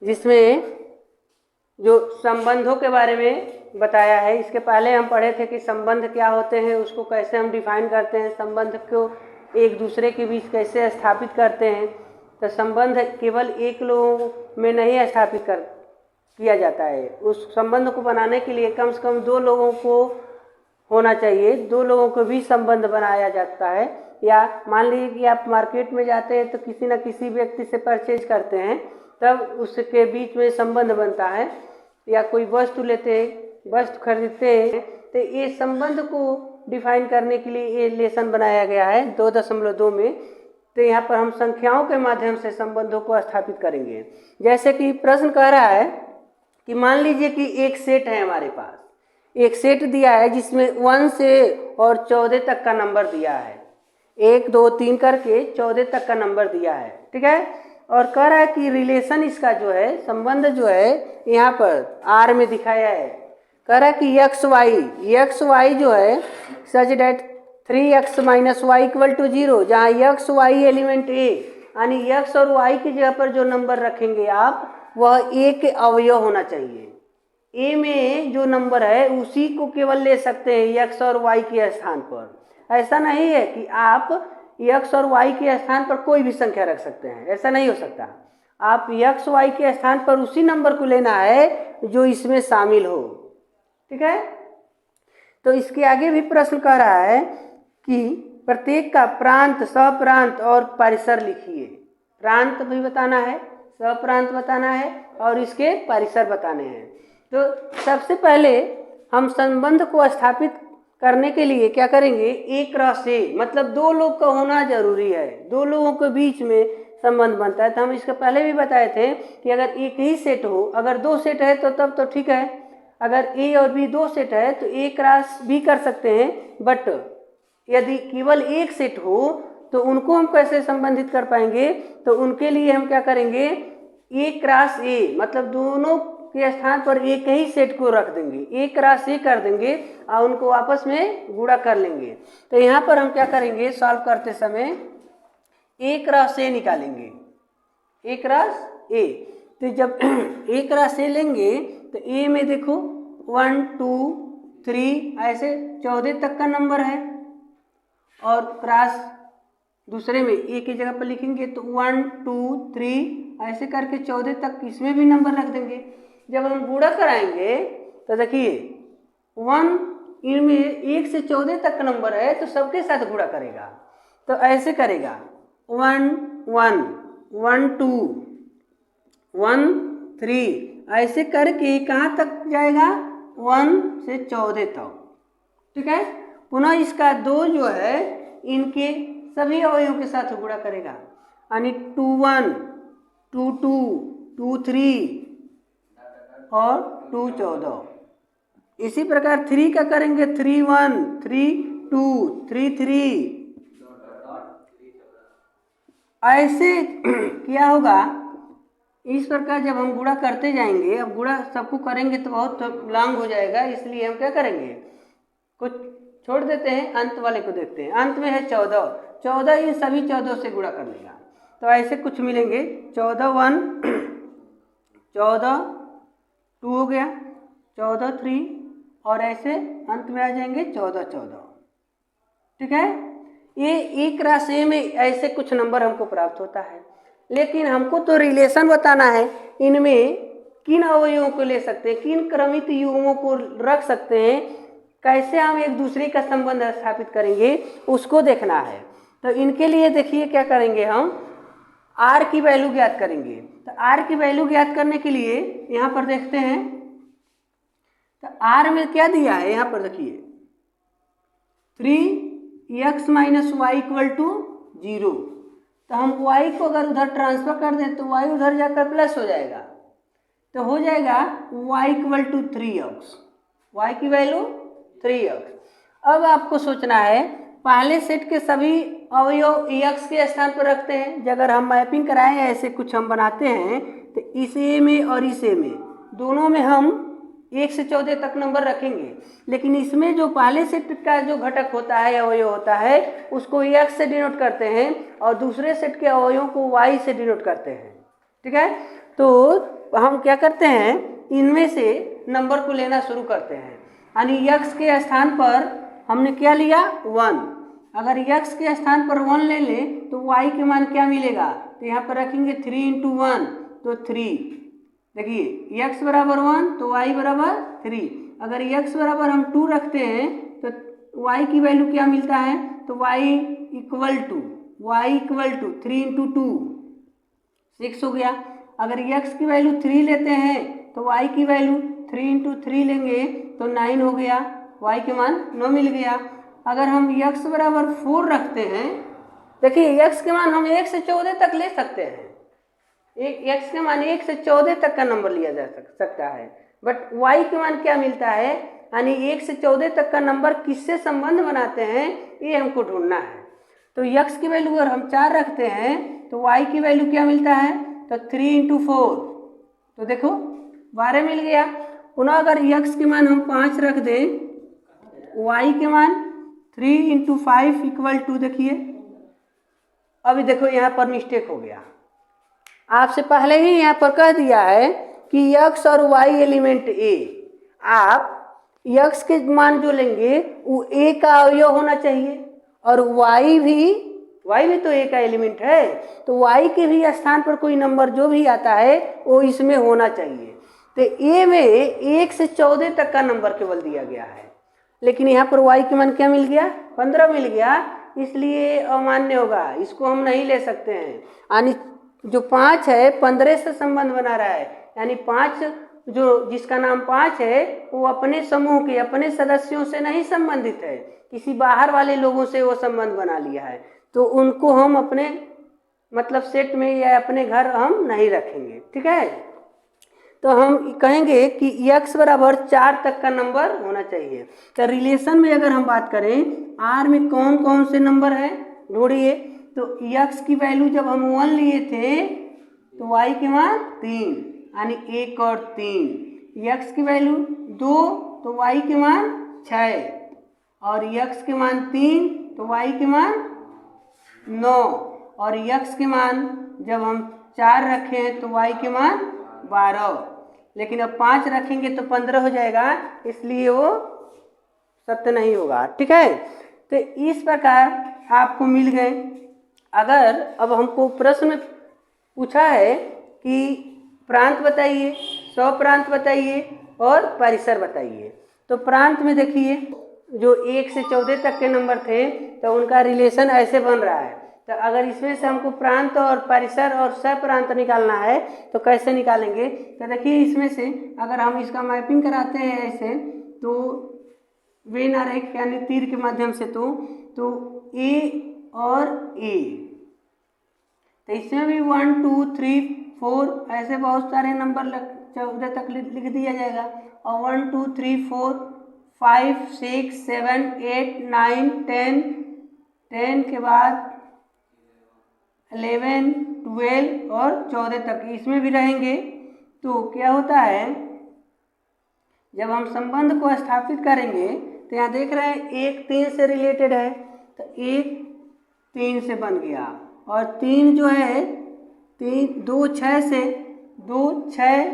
जिसमें जो संबंधों के बारे में बताया है। इसके पहले हम पढ़े थे कि संबंध क्या होते हैं, उसको कैसे हम डिफाइन करते हैं, संबंध को एक दूसरे के बीच कैसे स्थापित करते हैं। तो संबंध केवल एक लोगों में नहीं स्थापित किया जाता है। उस संबंध को बनाने के लिए कम से कम दो लोगों को होना चाहिए, दो लोगों को भी संबंध बनाया जाता है। या मान लीजिए कि आप मार्केट में जाते हैं तो किसी न किसी व्यक्ति से परचेज करते हैं, तब उसके बीच में संबंध बनता है। या कोई वस्तु लेते हैं, वस्तु खरीदते हैं, तो ये संबंध को डिफाइन करने के लिए ये लेसन बनाया गया है 2.2 में। तो यहाँ पर हम संख्याओं के माध्यम से संबंधों को स्थापित करेंगे। जैसे कि प्रश्न कह रहा है कि मान लीजिए कि एक सेट है, हमारे पास एक सेट दिया है जिसमें 1 से और 14 तक का नंबर दिया है, 1 2 3 करके 14 तक का नंबर दिया है, ठीक है। और कह रहा है कि रिलेशन इसका जो है, संबंध जो है यहाँ पर आर में दिखाया है। कह रहा है कि एक्स वाई जो है सच डेट 3x - y = 0, जहाँ एक्स वाई एलिमेंट ए, यानी एक्स और वाई की जगह पर जो नंबर रखेंगे आप, वह ए के अवयव होना चाहिए। ए में जो नंबर है उसी को केवल ले सकते हैं एक्स और वाई के स्थान पर। ऐसा नहीं है कि आप एक्स और वाई के स्थान पर कोई भी संख्या रख सकते हैं, ऐसा नहीं हो सकता। आप एक्स वाई के स्थान पर उसी नंबर को लेना है जो इसमें शामिल हो, ठीक है। तो इसके आगे भी प्रश्न कह रहा है कि प्रत्येक का प्रांत, सप्रांत और परिसर लिखिए। प्रांत भी बताना है, सप्रांत बताना है और इसके परिसर बताने हैं। तो सबसे पहले हम संबंध को स्थापित करने के लिए क्या करेंगे, एक रस से, मतलब दो लोग का होना जरूरी है, दो लोगों के बीच में संबंध बनता है। तो हम इसके पहले भी बताए थे कि अगर एक ही सेट हो, अगर दो सेट है तो तब तो ठीक है। अगर ए और बी दो सेट है तो एक क्रॉस भी कर सकते हैं, बट यदि केवल एक सेट हो तो उनको हम कैसे संबंधित कर पाएंगे। तो उनके लिए हम क्या करेंगे, ए क्रॉस ए, मतलब दोनों के स्थान पर एक ही सेट को रख देंगे, ए क्रॉस ए कर देंगे और उनको आपस में गुणा कर लेंगे। तो यहाँ पर हम क्या करेंगे, सॉल्व करते समय ए क्रॉस ए निकालेंगे, ए क्रॉस ए। तो जब ए क्रॉस ए लेंगे तो ए में देखो 1 2 3 ऐसे 14 तक का नंबर है, और क्रॉस दूसरे में ए की जगह पर लिखेंगे तो 1 2 3 ऐसे करके 14 तक इसमें भी नंबर रख देंगे। जब हम गुणा कराएंगे तो देखिए 1 इनमें 1 से 14 तक का नंबर है तो सबके साथ गुणा करेगा। तो ऐसे करेगा 1 1 1 2 1 3 ऐसे करके कहाँ तक जाएगा, 1 से 14 तक, ठीक है। पुनः इसका 2 जो है इनके सभी अवयवों के साथ गुणा करेगा, यानी 2 1 2 2 2 3 और 2 14। इसी प्रकार 3 का करेंगे 3 1 3 2 3 3 ऐसे क्या होगा। इस प्रकार जब हम गुणा करते जाएंगे, अब गुणा सबको करेंगे तो बहुत लॉन्ग हो जाएगा, इसलिए हम क्या करेंगे, कुछ छोड़ देते हैं, अंत वाले को देखते हैं। अंत में है 14 इन सभी 14 से गुणा कर लेगा। तो ऐसे कुछ मिलेंगे 14 1 14 2 हो गया, 14 3 और ऐसे अंत में आ जाएंगे 14 14, ठीक है। ये एक राशि में ऐसे कुछ नंबर हमको प्राप्त होता है, लेकिन हमको तो रिलेशन बताना है, इनमें किन अवयवों को ले सकते हैं, किन क्रमित युग्मों को रख सकते हैं, कैसे हम एक दूसरे का संबंध स्थापित करेंगे उसको देखना है। तो इनके लिए देखिए क्या करेंगे, हम आर की वैल्यू ज्ञात करेंगे। तो आर की वैल्यू ज्ञात करने के लिए यहाँ पर देखते हैं, तो आर में क्या दिया है, यहाँ पर देखिए 3x - y = 0। तो हम y को अगर उधर ट्रांसफर कर दें तो y उधर जाकर प्लस हो जाएगा, तो हो जाएगा y = 3x, y की वैल्यू 3x। अब आपको सोचना है, पहले सेट के सभी अवयव x के स्थान पर रखते हैं। अगर हम मैपिंग कराएं, ऐसे कुछ हम बनाते हैं, तो इस ए में और इस ए में दोनों में हम 1 से 14 तक नंबर रखेंगे, लेकिन इसमें जो पहले सेट का जो घटक होता है, अवयव होता है, उसको x से डिनोट करते हैं और दूसरे सेट के अवयवों को y से डिनोट करते हैं, ठीक है। तो हम क्या करते हैं, इनमें से नंबर को लेना शुरू करते हैं। यानी यक्स के स्थान पर हमने क्या लिया 1, अगर यक्स के स्थान पर 1 ले लें तो वाई के मान क्या मिलेगा, तो यहाँ पर रखेंगे 3 × 1 तो 3। देखिए यक्स बराबर 1 तो वाई बराबर 3। अगर यक्स बराबर हम 2 रखते हैं तो वाई की वैल्यू क्या मिलता है, तो वाई इक्वल टू 3 × 2 6 हो गया। अगर यक्स की वैल्यू 3 लेते हैं तो वाई की वैल्यू 3 × 3 लेंगे तो 9 हो गया, वाई के मान 9 मिल गया। अगर हम यक्स बराबर 4 रखते हैं, देखिए यक्स के मान हम 1 से 14 तक ले सकते हैं, यक्स के मान 1 से 14 तक का नंबर लिया जा सकता है, बट वाई के मान क्या मिलता है, यानी 1 से 14 तक का नंबर किससे संबंध बनाते हैं ये हमको ढूंढना है। तो यक्स की वैल्यू अगर हम 4 रखते हैं तो वाई की वैल्यू क्या मिलता है, तो 3 × 4 तो देखो 12 मिल गया। पुनः अगर यक्स के मान हम 5 रख दें, वाई के मान 3 × 5 इक्वल टू, देखिए अभी देखो यहाँ पर मिस्टेक हो गया, आपसे पहले ही यहाँ पर कह दिया है कि यक्स और वाई एलिमेंट ए, आप यक्स के मान जो लेंगे वो ए का अवयव होना चाहिए और वाई भी तो ए का एलिमेंट है, तो वाई के भी स्थान पर कोई नंबर जो भी आता है वो इसमें होना चाहिए। तो ए में 1 से 14 तक का नंबर केवल दिया गया है, लेकिन यहाँ पर वाई के मान क्या मिल गया, 15 मिल गया, इसलिए अमान्य होगा, इसको हम नहीं ले सकते हैं। यानी जो 5 है 15 से संबंध बना रहा है, यानी 5 जो जिसका नाम 5 है वो अपने समूह के अपने सदस्यों से नहीं संबंधित है, किसी बाहर वाले लोगों से वो संबंध बना लिया है, तो उनको हम अपने मतलब सेट में या अपने घर हम नहीं रखेंगे, ठीक है। तो हम कहेंगे कि x बराबर 4 तक का नंबर होना चाहिए। तो रिलेशन में अगर हम बात करें R में कौन कौन से नंबर हैं ढूंढिए, तो x की वैल्यू जब हम 1 लिए थे तो y के मान 3, यानी 1 और 3, x की वैल्यू 2 तो y के मान 6, और x के मान 3 तो y के मान 9, और x के मान जब हम 4 रखें तो y के मान 12, लेकिन अब 5 रखेंगे तो 15 हो जाएगा, इसलिए वो सत्य नहीं होगा, ठीक है। तो इस प्रकार आपको मिल गए। अगर अब हमको प्रश्न पूछा है कि प्रांत बताइए, सौ प्रांत बताइए और परिसर बताइए, तो प्रांत में देखिए जो 1 से 14 तक के नंबर थे तो उनका रिलेशन ऐसे बन रहा है। तो अगर इसमें से हमको प्रांत और परिसर और सप्रांत निकालना है तो कैसे निकालेंगे, तो देखिए इसमें से अगर हम इसका मैपिंग कराते हैं ऐसे, तो वेन आरेख यानी तीर के माध्यम से, तो ए और ए, तो इसमें भी 1 2 3 4 ऐसे बहुत सारे नंबर 14 तक लिख दिया जाएगा, और 1 2 3 4 5 6 7 8 9 10 के बाद 11 12 और 14 तक इसमें भी रहेंगे। तो क्या होता है जब हम संबंध को स्थापित करेंगे तो यहाँ देख रहे हैं 1 3 से रिलेटेड है, तो 1 3 से बन गया, और 3 जो है 2 6 से 2 6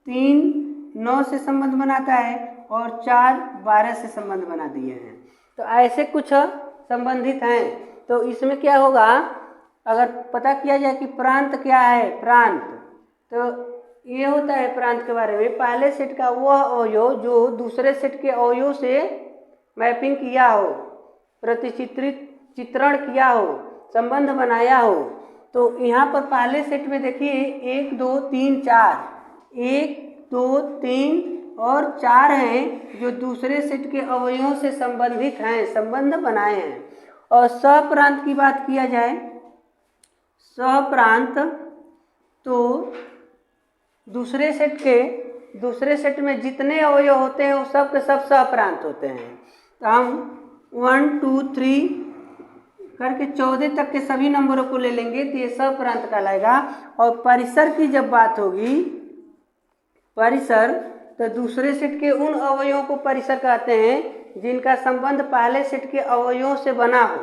3 9 से संबंध बनाता है, और 4 12 से संबंध बना दिए हैं। तो ऐसे कुछ संबंधित हैं। तो इसमें क्या होगा, अगर पता किया जाए कि प्रांत क्या है, प्रांत तो ये होता है प्रांत के बारे में, पहले सेट का वह अवयव जो दूसरे सेट के अवयव से मैपिंग किया हो, चित्रण किया हो, संबंध बनाया हो। तो यहाँ पर पहले सेट में देखिए 1 2 3 4, 1 2 3 और 4 हैं जो दूसरे सेट के अवयवों से संबंधित हैं, संबंध बनाए हैं। और सप्रांत की बात किया जाए, सप्रांत तो दूसरे सेट में जितने अवयव होते हैं वो सब के सब सप्रांत होते हैं। तो हम 1 2 3 करके 14 तक के सभी नंबरों को ले लेंगे तो ये सप्रांत कहलाएगा। और परिसर की जब बात होगी, परिसर तो दूसरे सेट के उन अवयवों को परिसर कहते हैं जिनका संबंध पहले सेट के अवयवों से बना हो।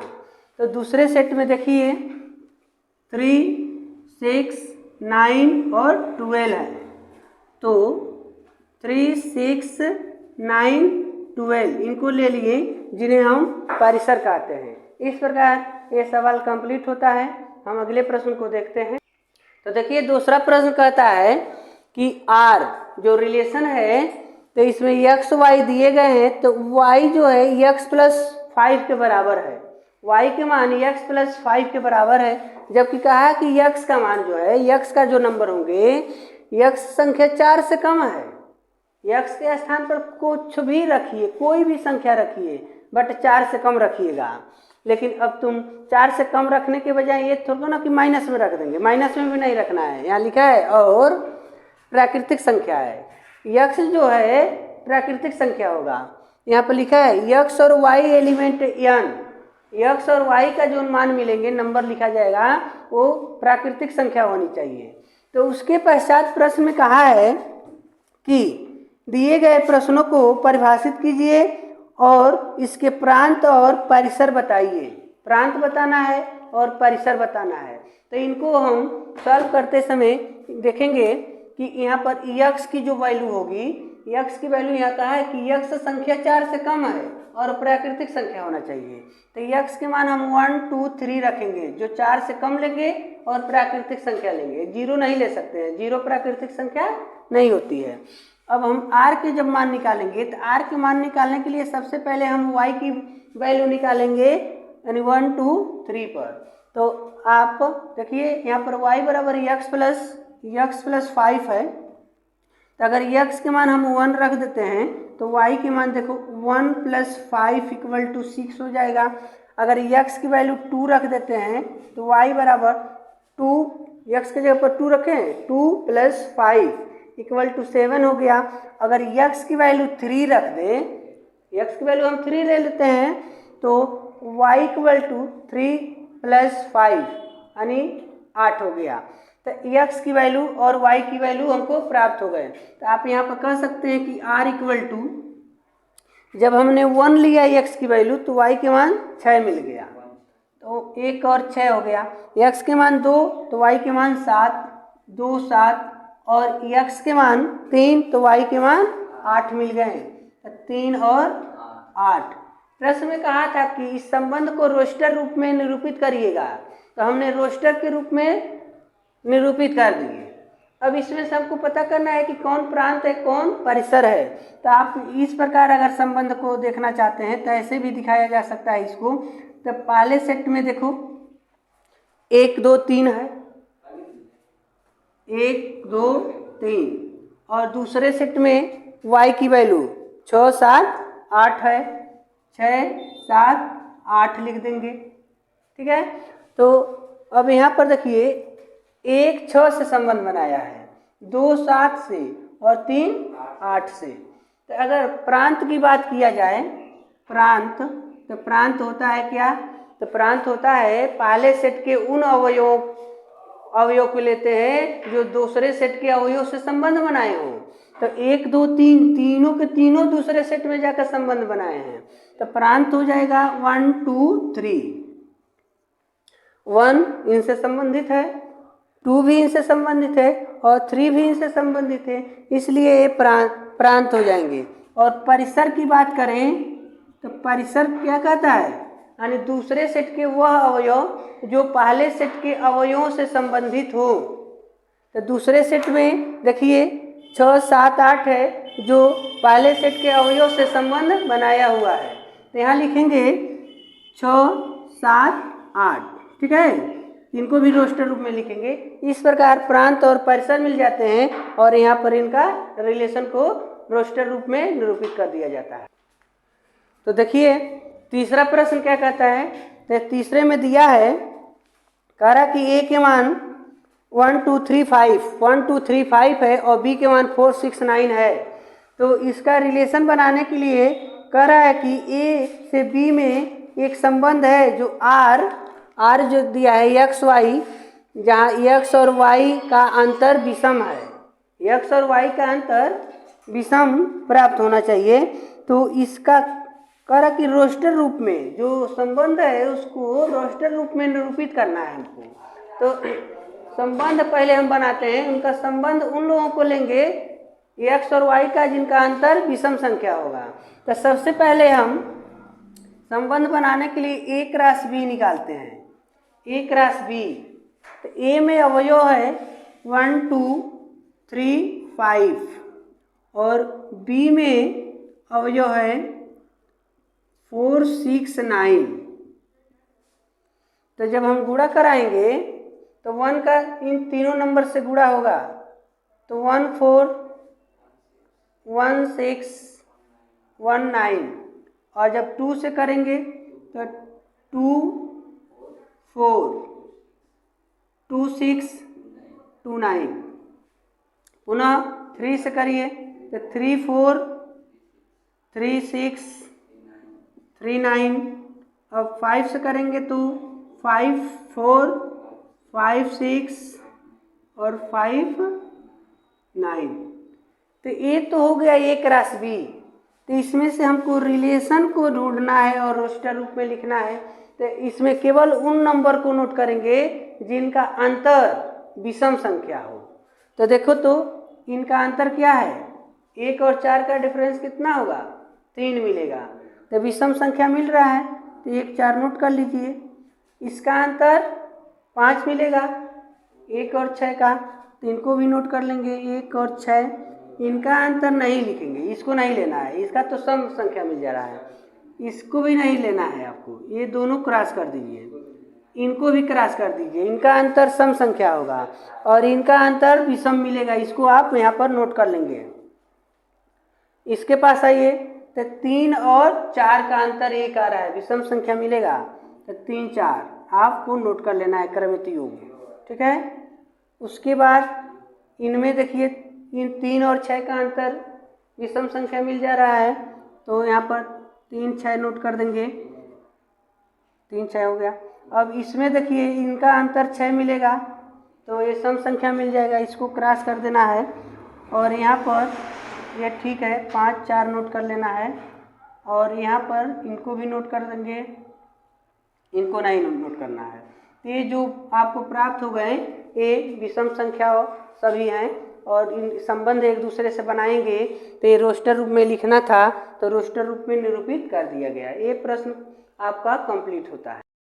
तो दूसरे सेट में देखिए 3 6 9 और 12 है। तो 3, 6, 9, 12 इनको ले लिए, जिन्हें हम परिसर कहते हैं। इस प्रकार ये सवाल कंप्लीट होता है। हम अगले प्रश्न को देखते हैं। तो देखिए दूसरा प्रश्न कहता है कि R जो रिलेशन है, तो इसमें x y दिए गए हैं, तो y जो है x प्लस 5 के बराबर है। y के मान x प्लस 5 के बराबर है, जबकि कहा है कि x का मान जो है, x का जो नंबर होंगे, x संख्या 4 से कम है। x के स्थान पर कुछ भी रखिए, कोई भी संख्या रखिए, बट 4 से कम रखिएगा। लेकिन अब तुम 4 से कम रखने के बजाय ये थोड़ा ना कि माइनस में रख देंगे, माइनस में भी नहीं रखना है। यहाँ लिखा है और प्राकृतिक संख्या है, x जो है प्राकृतिक संख्या होगा। यहाँ पर लिखा है x और y एलिमेंट n, x और y का जो मान मिलेंगे, नंबर लिखा जाएगा, वो प्राकृतिक संख्या होनी चाहिए। तो उसके पश्चात प्रश्न में कहा है कि दिए गए प्रश्नों को परिभाषित कीजिए और इसके प्रांत और परिसर बताइए। प्रांत बताना है और परिसर बताना है। तो इनको हम सॉल्व करते समय देखेंगे कि यहाँ पर x की जो वैल्यू होगी, x की वैल्यू यहाँ कहा है कि x संख्या 4 से कम है और प्राकृतिक संख्या होना चाहिए। तो x के मान हम 1, 2, 3 रखेंगे, जो 4 से कम लेंगे और प्राकृतिक संख्या लेंगे। 0 नहीं ले सकते हैं, 0 प्राकृतिक संख्या नहीं होती है। अब हम r के जब मान निकालेंगे, तो r के मान निकालने के लिए सबसे पहले हम y की वैल्यू निकालेंगे, यानी 1, 2, 3 पर। तो आप देखिए यहाँ पर y बराबर x प्लस 5 है। तो अगर x के मान हम 1 रख देते हैं, तो y के मान देखो 1 प्लस 5 इक्वल टू 6 हो जाएगा। अगर x की वैल्यू 2 रख देते हैं, तो y बराबर 2, x के जगह पर 2 रखें, 2 प्लस 5 इक्वल टू 7 हो गया। अगर x की वैल्यू 3 रख दें, x की वैल्यू हम 3 ले लेते हैं, तो y इक्वल टू 3 प्लस 5 यानी 8 हो गया। तो x की वैल्यू और y की वैल्यू हमको प्राप्त हो गए। तो आप यहाँ पर कह सकते हैं कि r इक्वल टू, जब हमने 1 लिया x की वैल्यू, तो y के मान 6 मिल गया, तो 1 और 6 हो गया। x के मान 2, तो y के मान 7, 2, 7, और x के मान 3, तो y के मान 8 मिल गए। तो 3 और 8। प्रश्न में कहा था कि इस संबंध को रोस्टर रूप में निरूपित करिएगा, तो हमने रोस्टर के रूप में निरूपित कर दिए। अब इसमें से हमको पता करना है कि कौन प्रांत है, कौन परिसर है। तो आप इस प्रकार अगर संबंध को देखना चाहते हैं, तो ऐसे भी दिखाया जा सकता है इसको। तो पहले सेट में देखो 1, 2, 3 है, 1, 2, 3, और दूसरे सेट में y की वैल्यू 6, 7, 8 है, 6, 7, 8 लिख देंगे। ठीक है। तो अब यहाँ पर देखिए 1 6 से संबंध बनाया है, 2 7 से, और 3 8 से। तो अगर प्रांत की बात किया जाए, प्रांत, तो प्रांत होता है क्या? तो प्रांत होता है पहले सेट के उन अवयव को लेते हैं जो दूसरे सेट के अवयव से संबंध बनाए हों। तो 1, 2, 3 तीनों के तीनों दूसरे सेट में जाकर संबंध बनाए हैं। तो प्रांत हो जाएगा 1, 2, 3। 1 इनसे संबंधित है, 2 भी इनसे संबंधित है, और 3 भी इनसे संबंधित है, इसलिए ये प्रांत हो जाएंगे। और परिसर की बात करें तो परिसर क्या कहता है? यानी दूसरे सेट के वह अवयव जो पहले सेट के अवयवों से संबंधित हो। तो दूसरे सेट में देखिए 6, 7, 8 है जो पहले सेट के अवयव से संबंध बनाया हुआ है। तो यहाँ लिखेंगे 6, 7, 8। ठीक है, इनको भी रोस्टर रूप में लिखेंगे। इस प्रकार प्रांत और परिसर मिल जाते हैं और यहाँ पर इनका रिलेशन को रोस्टर रूप में निरूपित कर दिया जाता है। तो देखिए तीसरा प्रश्न क्या कहता है? तो तीसरे में दिया है, कह रहा कि a के मान 1, 2, 3, 5 है और b के मान 4, 6, 9 है। तो इसका रिलेशन बनाने के लिए कह रहा है कि a से b में एक संबंध है जो r जो दिया है x y, जहाँ x और y का अंतर विषम है, x और y का अंतर विषम प्राप्त होना चाहिए। तो इसका कह रहा कि रोस्टर रूप में जो संबंध है उसको रोस्टर रूप में निरूपित करना है हमको। तो संबंध पहले हम बनाते हैं, उनका संबंध उन लोगों को लेंगे x और y का जिनका अंतर विषम संख्या होगा। तो सबसे पहले हम संबंध बनाने के लिए a क्रॉस b निकालते हैं। a क्रॉस b, तो a में अवयव है 1 2 3 5 और b में अवयव है 4 6 9। तो जब हम गुणा कराएंगे तो 1 का इन तीनों नंबर से गुणा होगा, तो 1 4 1 6 1 9, और जब 2 से करेंगे तो 2 4 2 6 2 9। पुनः 3 से करिए तो 3 4 3 6 3 9। अब 5 से करेंगे तो 5 4 5 6 और 5 9। तो ये तो हो गया a क्रॉस b। तो इसमें से हमको रिलेशन को ढूंढना है और रोस्टर रूप में लिखना है। तो इसमें केवल उन नंबर को नोट करेंगे जिनका अंतर विषम संख्या हो। तो देखो तो इनका अंतर क्या है, 1 और 4 का डिफरेंस कितना होगा, 3 मिलेगा। तो विषम संख्या मिल रहा है, तो 1 4 नोट कर लीजिए। इसका अंतर 5 मिलेगा 1 और 6 का, तो इनको भी नोट कर लेंगे 1 और 6। इनका अंतर नहीं लिखेंगे, इसको नहीं लेना है, इसका तो सम संख्या मिल जा रहा है, इसको भी नहीं लेना है आपको। ये दोनों क्रॉस कर दीजिए, इनको भी क्रॉस कर दीजिए, इनका अंतर सम संख्या होगा और इनका अंतर विषम मिलेगा, इसको आप यहाँ पर नोट कर लेंगे। इसके पास आइए, तो 3 और 4 का अंतर 1 आ रहा है, विषम संख्या मिलेगा, तो 3 4 आपको नोट कर लेना है क्रमित योग, ठीक है। उसके बाद इनमें देखिए इन 3 और 6 का अंतर विषम संख्या मिल जा रहा है, तो यहाँ पर 3 6 नोट कर देंगे, 3 6 हो गया। अब इसमें देखिए इनका अंतर 6 मिलेगा, तो ये सम संख्या मिल जाएगा, इसको क्रॉस कर देना है। और यहाँ पर ये ठीक है 5 4 नोट कर लेना है, और यहाँ पर इनको भी नोट कर देंगे, इनको नहीं नोट करना है। तो ये जो आपको प्राप्त हो गए ये विषम संख्या सभी हैं, और इन संबंध एक दूसरे से बनाएंगे। तो ये रोस्टर रूप में लिखना था, तो रोस्टर रूप में निरूपित कर दिया गया। ये प्रश्न आपका कंप्लीट होता है।